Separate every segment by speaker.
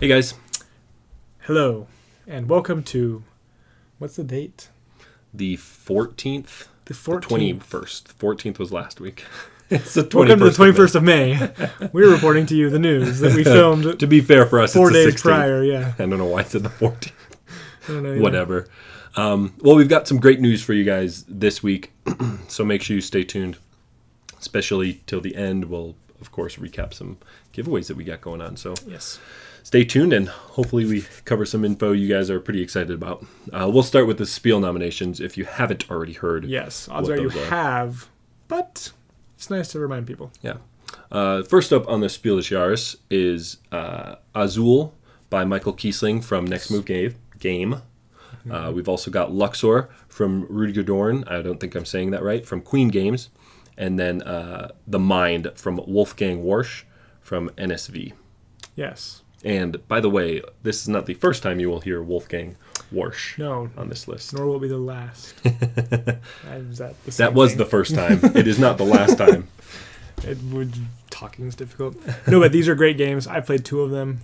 Speaker 1: Hey guys,
Speaker 2: Hello, and welcome to, what's the date?
Speaker 1: the 14th,
Speaker 2: The
Speaker 1: the
Speaker 2: 14th.
Speaker 1: 21st. 14th was last week. It's the 21st.
Speaker 2: Welcome to the 21st of May. We're reporting to you the news that we filmed
Speaker 1: To be fair for us,
Speaker 2: 4
Speaker 1: it's the
Speaker 2: days
Speaker 1: 16th.
Speaker 2: prior, yeah.
Speaker 1: I don't know why I said the 14th.
Speaker 2: I don't know either.
Speaker 1: Whatever. Well, we've got some great news for you guys this week, so make sure you stay tuned, especially till the end. We'll, of course, recap some giveaways that we got going on, so
Speaker 2: Yes.
Speaker 1: stay tuned, and hopefully we cover some info you guys are pretty excited about. We'll start with the Speil nominations if you haven't already heard.
Speaker 2: Yes, odds
Speaker 1: what
Speaker 2: are you
Speaker 1: those are.
Speaker 2: have, but it's nice to remind people.
Speaker 1: Yeah. First up on the Spiel des Jahres is Azul by Michael Kiesling from Next Move Game. We've also got Luxor from Rudiger Dorn. I don't think I'm saying that right. From Queen Games. And then The Mind from Wolfgang Warsch from NSV.
Speaker 2: Yes.
Speaker 1: And by the way, this is not the first time you will hear Wolfgang Warsch
Speaker 2: No,
Speaker 1: on this list.
Speaker 2: nor will it be the last. Is that the same
Speaker 1: That was
Speaker 2: thing?
Speaker 1: the first time. It is not the last time.
Speaker 2: Talking is difficult. No, but these are great games. I played 2 of them.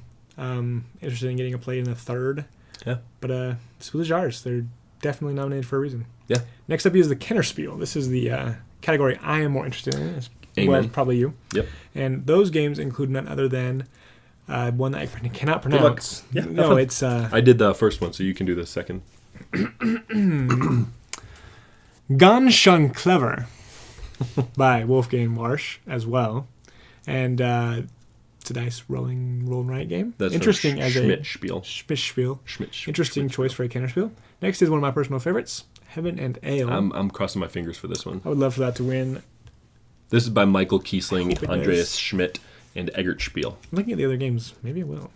Speaker 2: Interested in getting a play in the third.
Speaker 1: Yeah.
Speaker 2: But Spiel des Jahres, they're definitely nominated for a reason.
Speaker 1: Yeah.
Speaker 2: Next up is the Kennerspiel. This is the category I am more interested in, as well as
Speaker 1: Amen.
Speaker 2: probably you.
Speaker 1: Yep.
Speaker 2: And those games include none other than one that I cannot
Speaker 1: luck.
Speaker 2: pronounce.
Speaker 1: Yeah, have
Speaker 2: no,
Speaker 1: fun.
Speaker 2: it's
Speaker 1: I did the first one, so you can do the second.
Speaker 2: Ganz schön clever by Wolfgang Warsch as well. And it's a dice roll and write game.
Speaker 1: That's
Speaker 2: interesting
Speaker 1: from
Speaker 2: as
Speaker 1: Schmidt
Speaker 2: a
Speaker 1: Spiel.
Speaker 2: Spiel.
Speaker 1: Schmidt.
Speaker 2: Interesting choice for a Kennerspiel. Next is one of my personal favorites, Heaven and Ale.
Speaker 1: I'm crossing my fingers for this one.
Speaker 2: I would love for that to win.
Speaker 1: This is by Michael
Speaker 2: Hope
Speaker 1: Kiesling,
Speaker 2: it
Speaker 1: Andreas
Speaker 2: is.
Speaker 1: Schmidt, and Eggert Spiel.
Speaker 2: I'm looking at the other games. Maybe it will.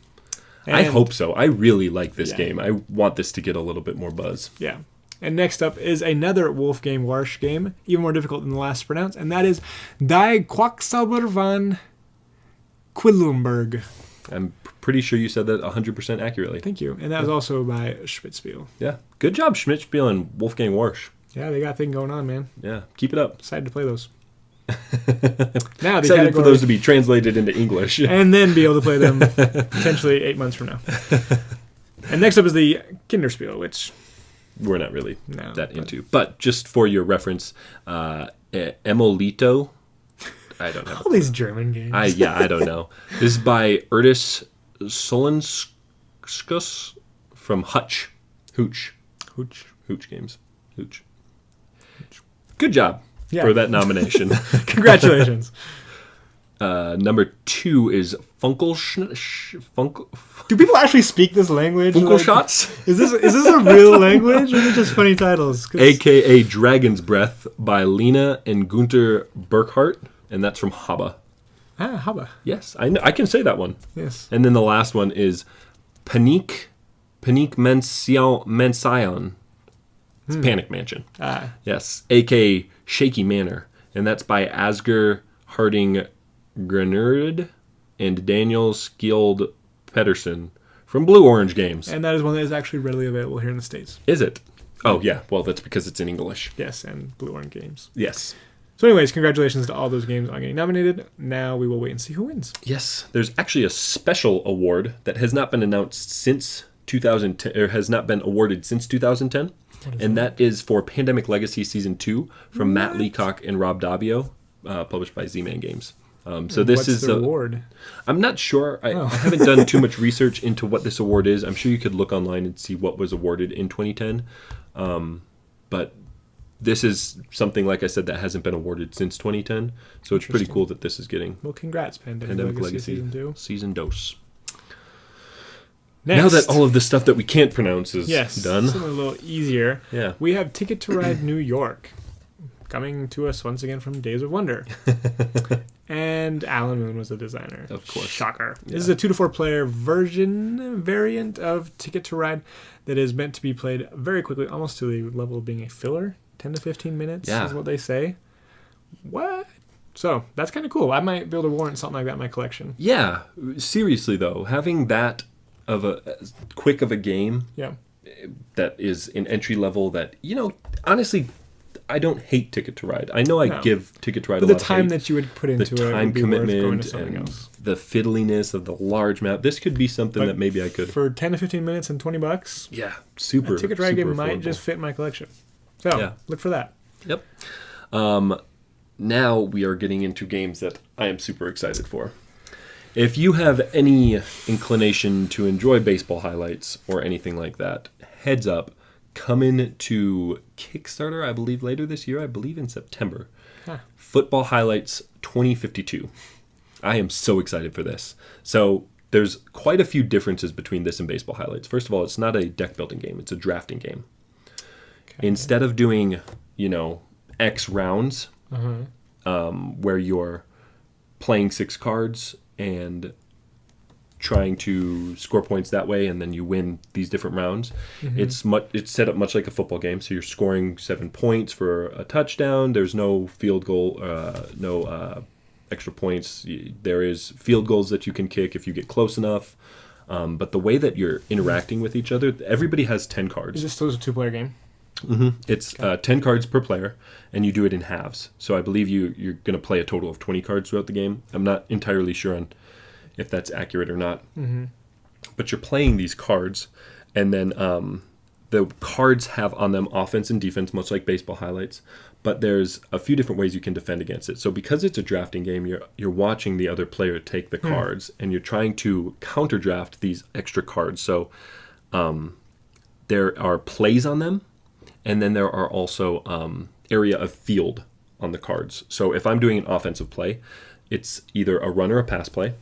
Speaker 1: I
Speaker 2: And-
Speaker 1: hope so. I really like this
Speaker 2: Yeah.
Speaker 1: game. I want this to get a little bit more buzz.
Speaker 2: Yeah. And next up is another Wolfgang Warsch game, even more difficult than the last to pronounce, and that is Die Quacksalber van Quedlinburg.
Speaker 1: I'm pretty sure you said that 100% accurately.
Speaker 2: Thank you. And that was also by Spitzspiel.
Speaker 1: Yeah. Good job, Schmidt Spiel and Wolfgang Warsch.
Speaker 2: Yeah, they got a thing going on, man.
Speaker 1: Yeah. Keep it up.
Speaker 2: Excited to play those. Now the
Speaker 1: Excited for
Speaker 2: category,
Speaker 1: those to be translated into English.
Speaker 2: and then be able to play them potentially 8 months from now. And next up is the Kinderspiel, which
Speaker 1: We're not really
Speaker 2: no,
Speaker 1: that
Speaker 2: but-
Speaker 1: into. But just for your reference, Emolito. I don't know.
Speaker 2: all these German games.
Speaker 1: I don't know. This is by Erdis Solenskus from Hooch
Speaker 2: Hooch.
Speaker 1: Games. Hooch. Good job
Speaker 2: Yeah.
Speaker 1: for that nomination.
Speaker 2: Congratulations.
Speaker 1: Number 2 is Funkel.
Speaker 2: Do people actually speak this language?
Speaker 1: Funkelschatz,
Speaker 2: Is this a real language, or is it just funny titles? 'Cause-
Speaker 1: aka Dragon's Breath, by Lena and Gunter Burkhardt, and that's from Haba.
Speaker 2: Haba.
Speaker 1: Yes, I can say that one.
Speaker 2: Yes.
Speaker 1: And then the last one is Panique Mansion. It's Panic Mansion. Yes, aka Shaky Manor. And that's by Asger Harding Grenerd and Daniel Skjold Pedersen from Blue Orange Games.
Speaker 2: And that is one that is actually readily available here in the States.
Speaker 1: Is it? Oh, yeah. Well, that's because it's in English.
Speaker 2: Yes, and Blue Orange Games.
Speaker 1: Yes.
Speaker 2: So anyways, congratulations to all those games on getting nominated. Now we will wait and see who wins.
Speaker 1: Yes. There's actually a special award that has not been announced since 2010, or has not been awarded since 2010. And that is for Pandemic Legacy Season 2 from Matt Leacock and Rob Dabbio, published by Z-Man Games. So this
Speaker 2: What's
Speaker 1: is
Speaker 2: the award?
Speaker 1: I'm not sure. I haven't done too much research into what this award is. I'm sure you could look online and see what was awarded in 2010. But this is something, like I said, that hasn't been awarded since 2010. So it's pretty cool that this is getting
Speaker 2: Well, congrats, Pandemic
Speaker 1: Pandemic
Speaker 2: Legacy
Speaker 1: Legacy
Speaker 2: Season 2.
Speaker 1: Season Dose.
Speaker 2: Next.
Speaker 1: Now that all of the stuff that we can't pronounce is done.
Speaker 2: Something a little easier.
Speaker 1: Yeah.
Speaker 2: We have Ticket to Ride New York coming to us once again from Days of Wonder. And Alan Moon was the designer.
Speaker 1: Of course.
Speaker 2: Shocker.
Speaker 1: Yeah.
Speaker 2: This is a 2 to 4 player variant of Ticket to Ride that is meant to be played very quickly, almost to the level of being a filler. 10 to 15 minutes is what they say. What? So that's kind of cool. I might be able to warrant something like that in my collection.
Speaker 1: Yeah. Seriously, though, having that of a quick of a game
Speaker 2: Yeah.
Speaker 1: that is an entry level that, honestly, I don't hate Ticket to Ride. I know I give Ticket to Ride
Speaker 2: but
Speaker 1: a lot
Speaker 2: the time
Speaker 1: of hate.
Speaker 2: that you would put into
Speaker 1: the
Speaker 2: it
Speaker 1: time
Speaker 2: would be
Speaker 1: commitment
Speaker 2: worth going to something
Speaker 1: and
Speaker 2: else.
Speaker 1: the fiddliness of the large map. This could be something that maybe I could.
Speaker 2: For 10 to 15 minutes and $20.
Speaker 1: Yeah, super.
Speaker 2: A Ticket to Ride game might
Speaker 1: affordable.
Speaker 2: just fit my collection. So look for that.
Speaker 1: Yep. Now we are getting into games that I am super excited for. If you have any inclination to enjoy baseball highlights or anything like that, heads up, coming to Kickstarter, I believe later this year, I believe in September. Football Highlights 2052. I am so excited for this. So there's quite a few differences between this and baseball highlights. First of all, it's not a deck building game, it's a drafting game. Okay. Instead of doing, X rounds, where you're playing 6 cards and trying to score points that way, and then you win these different rounds. It's set up much like a football game, so you're scoring 7 points for a touchdown. There's no field goal, no extra points. There is field goals that you can kick if you get close enough. But the way that you're interacting with each other, everybody has 10 cards.
Speaker 2: Is this still a 2-player game?
Speaker 1: It's 10 cards per player, and you do it in halves. So I believe you're going to play a total of 20 cards throughout the game. I'm not entirely sure on if that's accurate or not. But you're playing these cards, and then the cards have on them offense and defense, much like baseball highlights. But there's a few different ways you can defend against it. So because it's a drafting game, you're watching the other player take the cards, and you're trying to counter draft these extra cards. So there are plays on them. And then there are also area of field on the cards. So if I'm doing an offensive play, it's either a run or a pass play.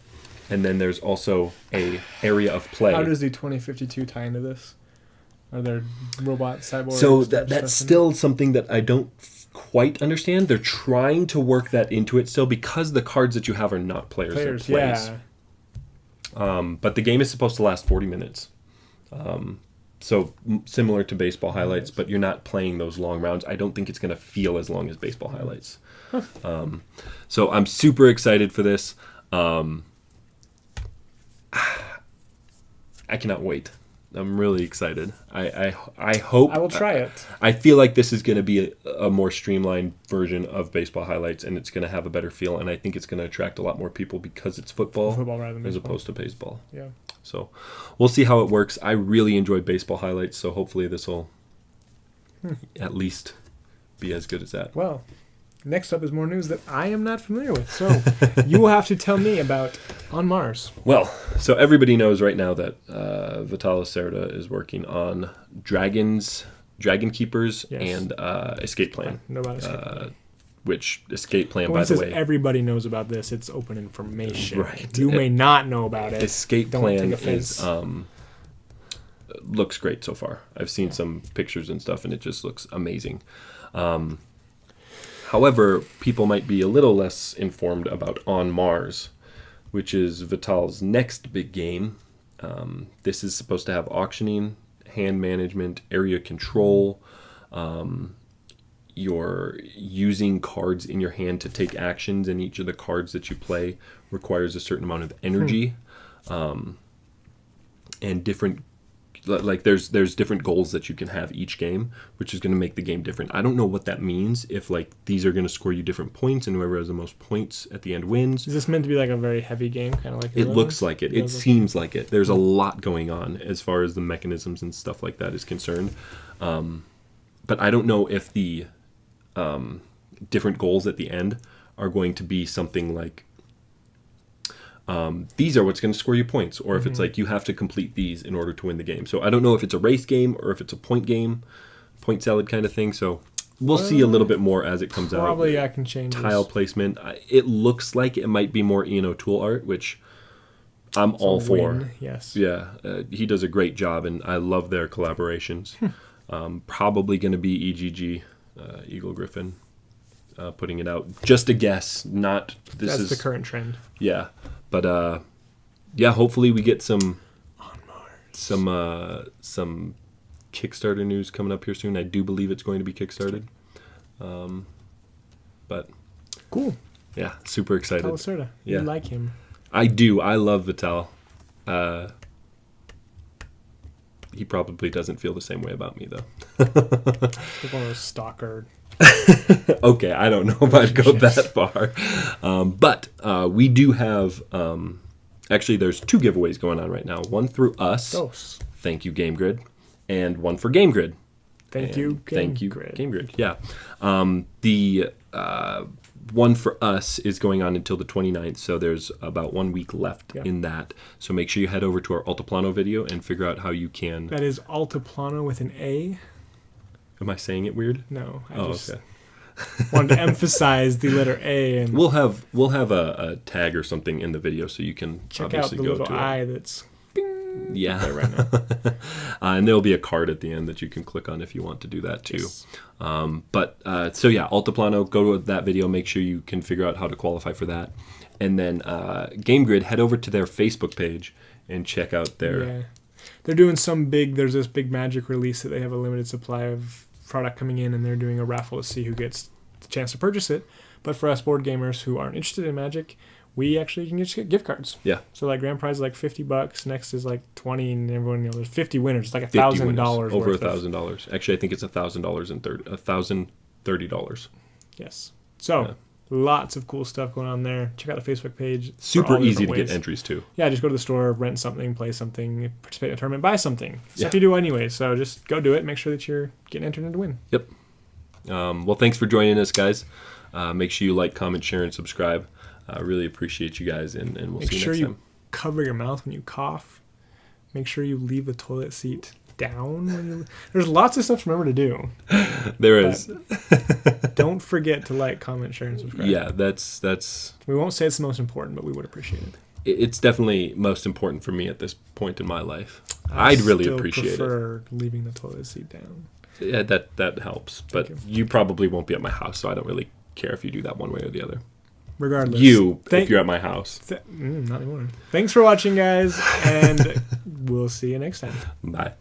Speaker 1: And then there's also a area of play.
Speaker 2: How does the 2052 tie into this? Are there robot cyborgs?
Speaker 1: So that's still something that I don't quite understand. They're trying to work that into it still because the cards that you have are not players, they're plays. Yeah. But the game is supposed to last 40 minutes. So similar to baseball highlights, but you're not playing those long rounds. I don't think it's going to feel as long as baseball highlights. So I'm super excited for this. I cannot wait. I'm really excited. I hope...
Speaker 2: I will try it.
Speaker 1: I feel like this is going to be a more streamlined version of baseball highlights, and it's going to have a better feel, and I think it's going to attract a lot more people because it's football
Speaker 2: rather than
Speaker 1: as
Speaker 2: baseball.
Speaker 1: opposed to baseball.
Speaker 2: Yeah.
Speaker 1: So we'll see how it works. I really enjoyed baseball highlights, so hopefully this will at least be as good as that.
Speaker 2: Well, next up is more news that I am not familiar with. So you will have to tell me about On Mars.
Speaker 1: Well, so everybody knows right now that Vital Lacerda is working on Dragon Keepers and Escape Plan.
Speaker 2: I know about Escape Plan.
Speaker 1: Which Escape Plan, by the way...
Speaker 2: everybody knows about this. It's open information.
Speaker 1: Right.
Speaker 2: You may not know about it.
Speaker 1: Escape Plan is looks great so far. I've seen some pictures and stuff, and it just looks amazing. However, people might be a little less informed about On Mars, which is Vital's next big game. This is supposed to have auctioning, hand management, area control. You're using cards in your hand to take actions, and each of the cards that you play requires a certain amount of energy. And different... Like there's different goals that you can have each game, which is going to make the game different. I don't know what that means, if like these are going to score you different points and whoever has the most points at the end wins.
Speaker 2: Is this meant to be like a very heavy game, kind of like
Speaker 1: it looks like it. It seems like it. There's a lot going on as far as the mechanisms and stuff like that is concerned. But I don't know if the different goals at the end are going to be something like these are what's going to score you points, or if it's like you have to complete these in order to win the game. So I don't know if it's a race game or if it's a point game, point salad kind of thing. So we'll see a little bit more as it comes out.
Speaker 2: Probably I can change
Speaker 1: tile placement. It looks like it might be more Ian O'Toole art, which I'm all for.
Speaker 2: Yes.
Speaker 1: Yeah, he does a great job, and I love their collaborations. Probably going to be EGG, Eagle Griffin, putting it out. Just a guess. Not this
Speaker 2: That's
Speaker 1: is
Speaker 2: the current trend.
Speaker 1: Yeah. But yeah, hopefully we get some Kickstarter news coming up here soon. I do believe it's going to be kickstarted. But
Speaker 2: cool.
Speaker 1: Yeah, super excited.
Speaker 2: Vital Lacerda.
Speaker 1: Yeah.
Speaker 2: You like him.
Speaker 1: I do. I love Vital. He probably doesn't feel the same way about me, though.
Speaker 2: Like one of those stalker.
Speaker 1: Okay, I don't know if I'd go that far. But we do have... actually, there's 2 giveaways going on right now. One through us. Thank you, Game Grid. And one for Game Grid.
Speaker 2: Thank you, Game Grid.
Speaker 1: Yeah. The one for us is going on until the 29th, so there's about 1 week left in that. So make sure you head over to our Altiplano video and figure out how you can...
Speaker 2: That is Altiplano with an A.
Speaker 1: Am I saying it weird?
Speaker 2: No. I just
Speaker 1: okay.
Speaker 2: wanted to emphasize the letter A. And
Speaker 1: we'll have a tag or something in the video so you can
Speaker 2: check
Speaker 1: obviously
Speaker 2: out the
Speaker 1: go
Speaker 2: little
Speaker 1: to
Speaker 2: I
Speaker 1: it.
Speaker 2: that's... Bing,
Speaker 1: yeah,
Speaker 2: right now.
Speaker 1: And there'll be a card at the end that you can click on if you want to do that too.
Speaker 2: Yes.
Speaker 1: So yeah, Altiplano, go to that video, make sure you can figure out how to qualify for that. And then Game Grid, head over to their Facebook page and check out their...
Speaker 2: Yeah. They're doing there's this big Magic release that they have a limited supply of product coming in, and they're doing a raffle to see who gets the chance to purchase it. But for us board gamers who aren't interested in Magic, we actually can just get gift cards.
Speaker 1: Yeah.
Speaker 2: So like grand prize is like $50, next is like 20, and everyone there's 50 winners. It's like $1,000
Speaker 1: over $1,000. Actually, I think it's $1,000 and $1,030.
Speaker 2: Yes. So lots of cool stuff going on there. Check out the Facebook page.
Speaker 1: Super easy to get entries too.
Speaker 2: Yeah, just go to the store, rent something, play something, participate in a tournament, buy something. Stuff you do anyway. So just go do it. Make sure that you're getting entered in to win.
Speaker 1: Yep. Well, thanks for joining us, guys. Make sure you like, comment, share, and subscribe. I really appreciate you guys, and we'll see you next time. Make sure you
Speaker 2: cover your mouth when you cough. Make sure you leave the toilet seat down. There's lots of stuff to remember to do.
Speaker 1: There is.
Speaker 2: Don't forget to like, comment, share, and subscribe.
Speaker 1: Yeah, that's.
Speaker 2: We won't say it's the most important, but we would appreciate it.
Speaker 1: It's definitely most important for me at this point in my life. I'd really appreciate it. I
Speaker 2: prefer leaving the toilet seat down.
Speaker 1: Yeah, that helps. But you probably won't be at my house, so I don't really care if you do that one way or the other.
Speaker 2: Regardless.
Speaker 1: If you're at my house.
Speaker 2: Not anymore. Thanks for watching, guys, and we'll see you next time.
Speaker 1: Bye.